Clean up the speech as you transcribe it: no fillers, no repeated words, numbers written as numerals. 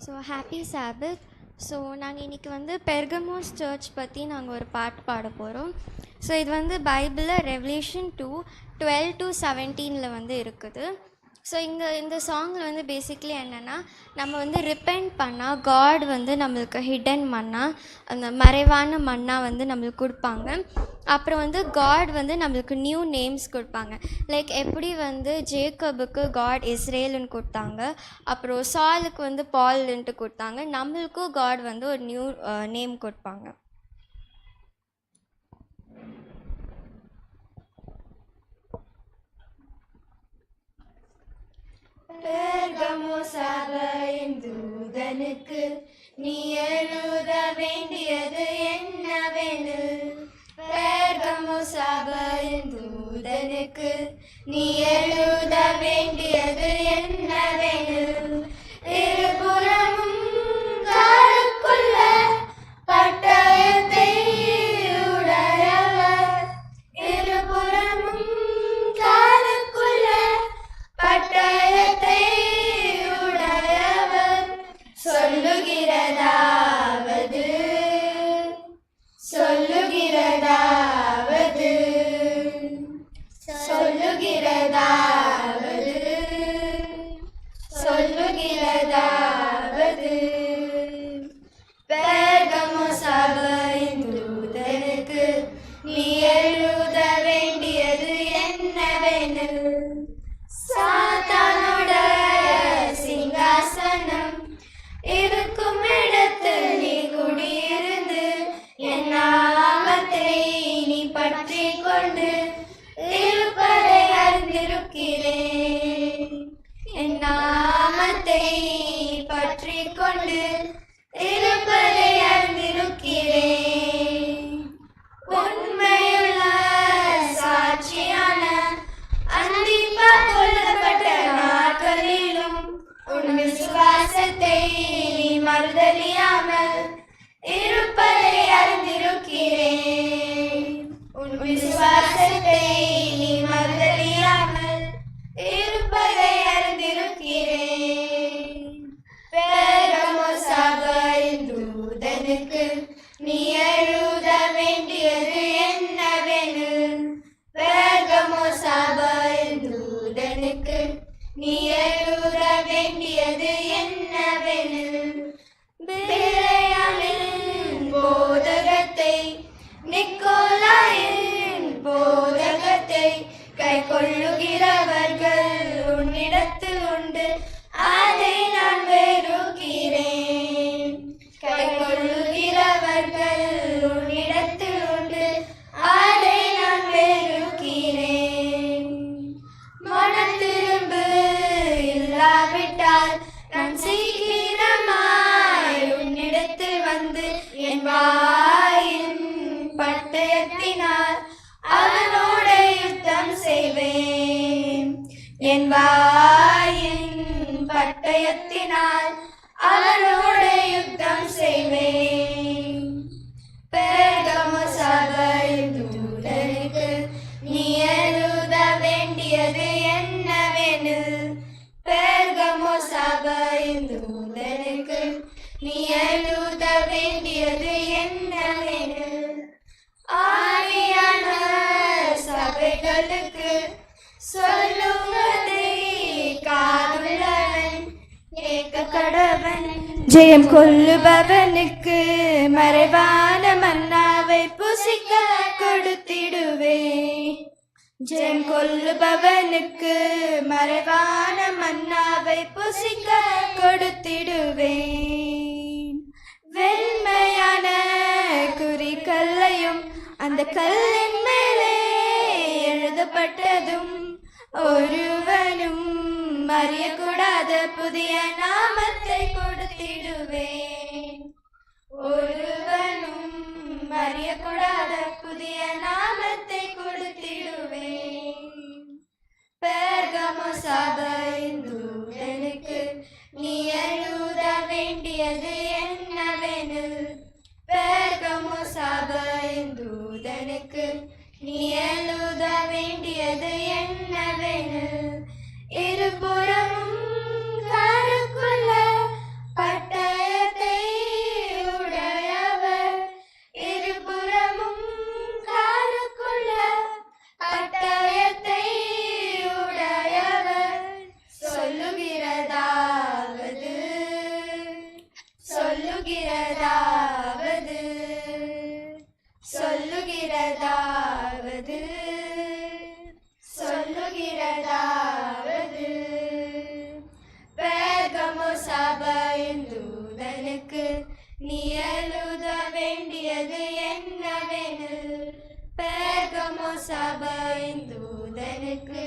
So happy சாபத். So நாங்கள் இன்றைக்கி வந்து பெர்கமோஸ் சர்ச் பற்றி நாங்கள் ஒரு பாட்டு பாட போகிறோம். ஸோ இது வந்து பைபிளில் ரெவலேஷன் 2:12-17 வந்து இருக்குது. ஸோ இந்த சாங்கில் வந்து பேசிக்லி என்னென்னா, நம்ம வந்து ரிப்பெண்ட் பண்ணால் காட் வந்து நம்மளுக்கு ஹிடன் மன்னா, அந்த மறைவான மன்னா வந்து நம்மளுக்கு கொடுப்பாங்க. அப்புறம் வந்து காட் வந்து நம்மளுக்கு நியூ நேம்ஸ் கொடுப்பாங்க. லைக் எப்படி வந்து ஜேக்கபுக்கு காட் இஸ்ரேலுன்னு கொடுத்தாங்க, அப்புறம் சாலுக்கு வந்து பால்ன்ட்டு கொடுத்தாங்க, நம்மளுக்கும் காட் வந்து ஒரு நியூ நேம் கொடுப்பாங்க. பெர்கமோ சபையின் தூதனுக்கு நீ எழுத வேண்டியது என்னவெனில், பெர்கமோ சபையின் தூதனுக்கு நீ எழுத வேண்டியது என்னவெனில், இருபுறமும் காருக்குள்ள பட்டயத்தை உடையவர், இருபுறமும் காருக்குள்ள பட்டயத்தை உடையவர், சொல்லுகிறதாவது சொல்லுகிறதாவது சொல்லுகிறதாவது சொல்லுகிறதாவது, பெர்கமோ சபையின் தூதனுக்கு நீ எழுத வேண்டியது என்னவெனில், சாத்தானோட சிங்காசனம் இருக்கும் இடத்தில் நீ குடியிருந்து என் நாமத்தை நீ பற்றி கொண்டு இருப்பதை அறிந்திருக்கிறேன், என் நாமத்தை பற்றி கொண்டு இருப்பதை அறிந்திருக்கிறேன், உண்மையுள்ள சாட்சியான அந்திப்பா கொல்லப்பட்ட நாட்களிலும் உன் விசுவாசத்தை நீ மறுதலியாமல் இருப்பதை அறிந்திருக்கிறேன், உன் விசுவாசத்தை நீ மறுதலியாமல் இருப்பதை அறிந்திருக்கிறேன், பெர்கமோ சபையின் தூதனுக்கு நீ எழுத வேண்டியது என்னவெனில், பெர்கமோ சபையின் தூதனுக்கு நீ எழுத வேண்டியது என்னவெனில், பிலேயாமின் போதகத்தை நிக்கோலாயின் போதகத்தை கை கொள்ளுகிறவர்கள் உன்னிடத்தில் உண்டு, அதை நான் வெறுக்கிறேன், கை கொள்ளுகிறவர்கள் உன்னிடத்தில் உண்டு, அதை நான் வெறுக்கிறேன், மனம் திரும்பு இல்லாவிட்டால் நான் சீக்கிரமாய் உன்னிடத்தில் வந்து என் வாயின் பட்டயத்தினால் அவனோட யுத்தம் செய்வேன், என் வாயின் பட்டயத்தினால் அவனோட யுத்தம் செய்வேன், பெர்கமோ சபையின் தூதனுக்கு நீ எழுத வேண்டியது என்னவெனில், பெர்கமோ சபையின் தூதனுக்கு நீ எழுத வேண்டியது என்னவெனில், ஆவியான சபைகளுக்கு சொல்லுவதை காதுள்ளவன் கேட்க கடவன், ஜெயம் கொள்ளுபவனுக்கு மறைவான மன்னாவை புசிக்க கொடுத்திடுவேன், ஜெயம் கொள்ளுபவனுக்கு மறைவான மன்னாவை புசிக்க கொடுத்திடுவேன், வெண்மையான குறிக்கல்லையும் அந்த கல்லின் மேலே எழுதப்பட்டதும் ஒருவனும் அறியக்கூடாத புதிய நாமத்தை கொடுத்திடுவேன், ஒருவனும் அறியக்கூடாத புதிய நாமத்தை கொடுத்திடுவேன், பெர்கமோ சபையின் தூதனுக்கு நீ எழுத வேண்டியது என்னவெனில், பெர்கமோ சபையின் தூதனுக்கு நீ எழுத வேண்டியது என்னவெனில், இருபுறமும் காருக்குள்ள பட்ட சபையின் தூதனுக்கு